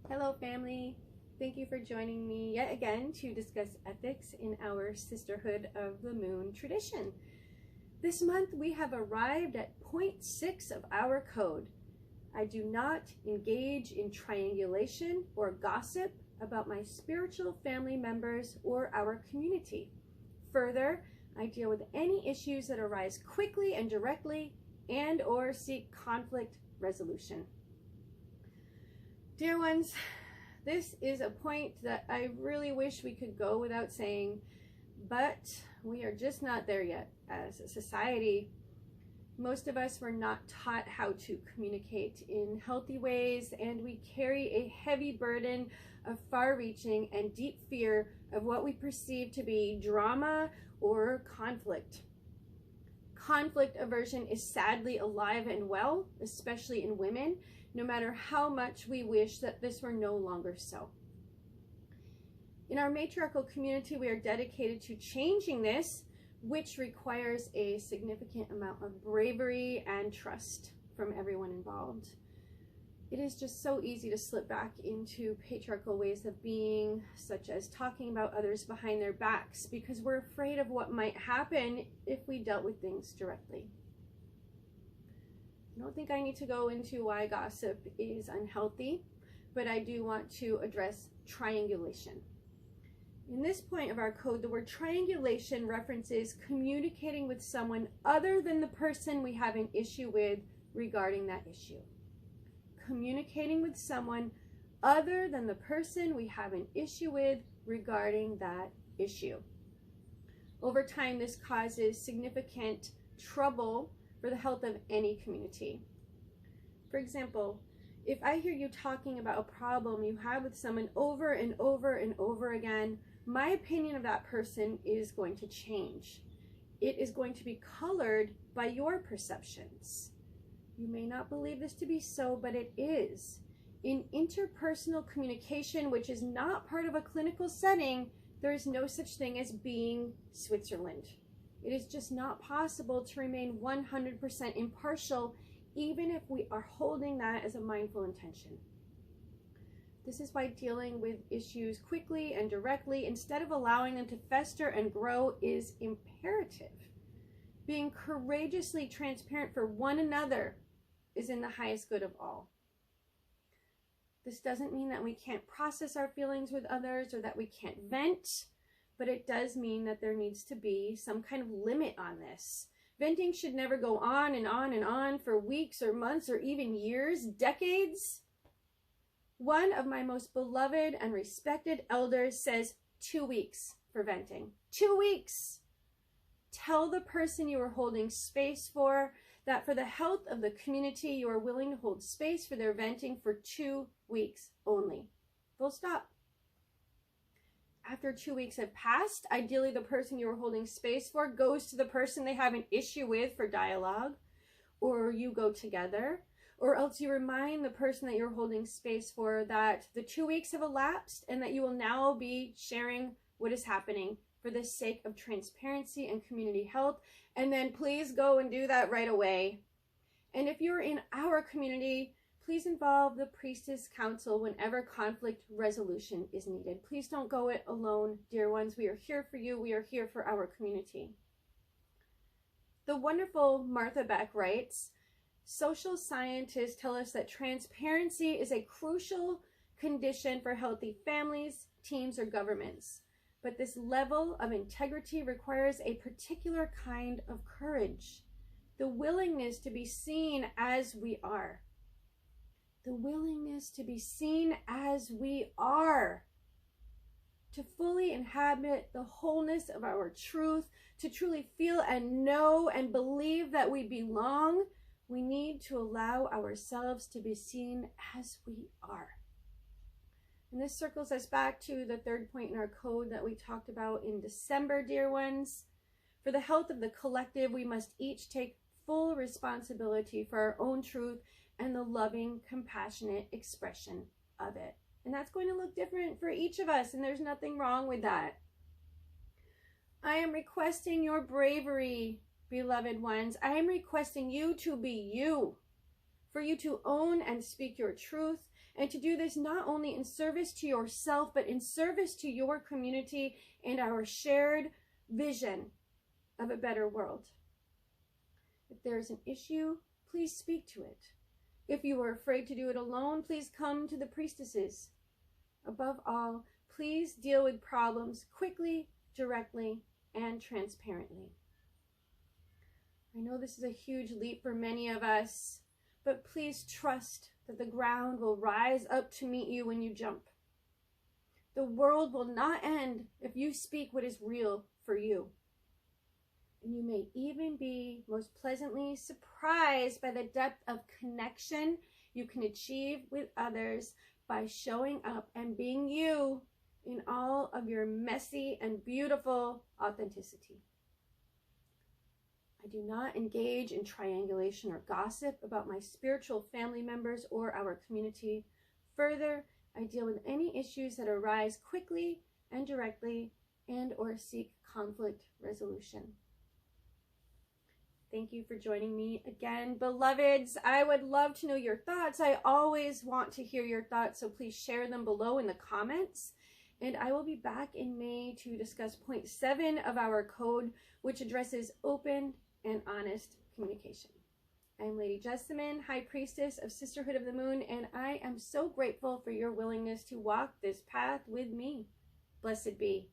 Hello family, thank you for joining me yet again to discuss ethics in our Sisterhood of the Moon tradition. This month we have arrived at point 6 of our code. I do not engage in triangulation or gossip about my spiritual family members or our community. Further, I deal with any issues that arise quickly and directly and/or seek conflict resolution. Dear ones, this is a point that I really wish we could go without saying, but we are just not there yet as a society. Most of us were not taught how to communicate in healthy ways, and we carry a heavy burden of far-reaching and deep fear of what we perceive to be drama or conflict. Conflict aversion is sadly alive and well, especially in women, no matter how much we wish that this were no longer so. In our matriarchal community, we are dedicated to changing this, which requires a significant amount of bravery and trust from everyone involved. It is just so easy to slip back into patriarchal ways of being, such as talking about others behind their backs, because we're afraid of what might happen if we dealt with things directly. I don't think I need to go into why gossip is unhealthy, but I do want to address triangulation. In this point of our code, the word triangulation references communicating with someone other than the person we have an issue with regarding that issue. Communicating with someone other than the person we have an issue with regarding that issue. Over time, this causes significant trouble for the health of any community. For example, if I hear you talking about a problem you have with someone over and over and over again, my opinion of that person is going to change. It is going to be colored by your perceptions. You may not believe this to be so, but it is. In interpersonal communication, which is not part of a clinical setting, there is no such thing as being Switzerland. It is just not possible to remain 100% impartial, even if we are holding that as a mindful intention. This is why dealing with issues quickly and directly, instead of allowing them to fester and grow, is imperative. Being courageously transparent for one another is in the highest good of all. This doesn't mean that we can't process our feelings with others or that we can't vent, but it does mean that there needs to be some kind of limit on this. Venting should never go on and on and on for weeks or months or even years, decades. One of my most beloved and respected elders says 2 weeks for venting. 2 weeks. Tell the person you are holding space for that for the health of the community, you are willing to hold space for their venting for 2 weeks only. Full stop. After 2 weeks have passed, ideally the person you are holding space for goes to the person they have an issue with for dialogue, or you go together, or else you remind the person that you're holding space for that the 2 weeks have elapsed and that you will now be sharing what is happening for the sake of transparency and community health, and then please go and do that right away. And if you're in our community, please involve the Priestess Council whenever conflict resolution is needed. Please don't go it alone, dear ones. We are here for you. We are here for our community. The wonderful Martha Beck writes, social scientists tell us that transparency is a crucial condition for healthy families, teams, or governments. But this level of integrity requires a particular kind of courage, the willingness to be seen as we are. The willingness to be seen as we are. To fully inhabit the wholeness of our truth, to truly feel and know and believe that we belong, we need to allow ourselves to be seen as we are. And this circles us back to the third point in our code that we talked about in December, dear ones. For the health of the collective, we must each take full responsibility for our own truth and the loving, compassionate expression of it. And that's going to look different for each of us, and there's nothing wrong with that. I am requesting your bravery, beloved ones. I am requesting you to be you, for you to own and speak your truth, And to do this not only in service to yourself, but in service to your community and our shared vision of a better world. If there is an issue, please speak to it. If you are afraid to do it alone, please come to the priestesses. Above all, please deal with problems quickly, directly, and transparently. I know this is a huge leap for many of us, but please trust that the ground will rise up to meet you when you jump. The world will not end if you speak what is real for you. And you may even be most pleasantly surprised by the depth of connection you can achieve with others by showing up and being you in all of your messy and beautiful authenticity. I do not engage in triangulation or gossip about my spiritual family members or our community. Further, I deal with any issues that arise quickly and directly and or seek conflict resolution. Thank you for joining me again, beloveds. I would love to know your thoughts. I always want to hear your thoughts, so please share them below in the comments. And I will be back in May to discuss point 7 of our code, which addresses open and honest communication. I'm Lady Jesamyn, High Priestess of Sisterhood of the Moon, and I am so grateful for your willingness to walk this path with me. Blessed be.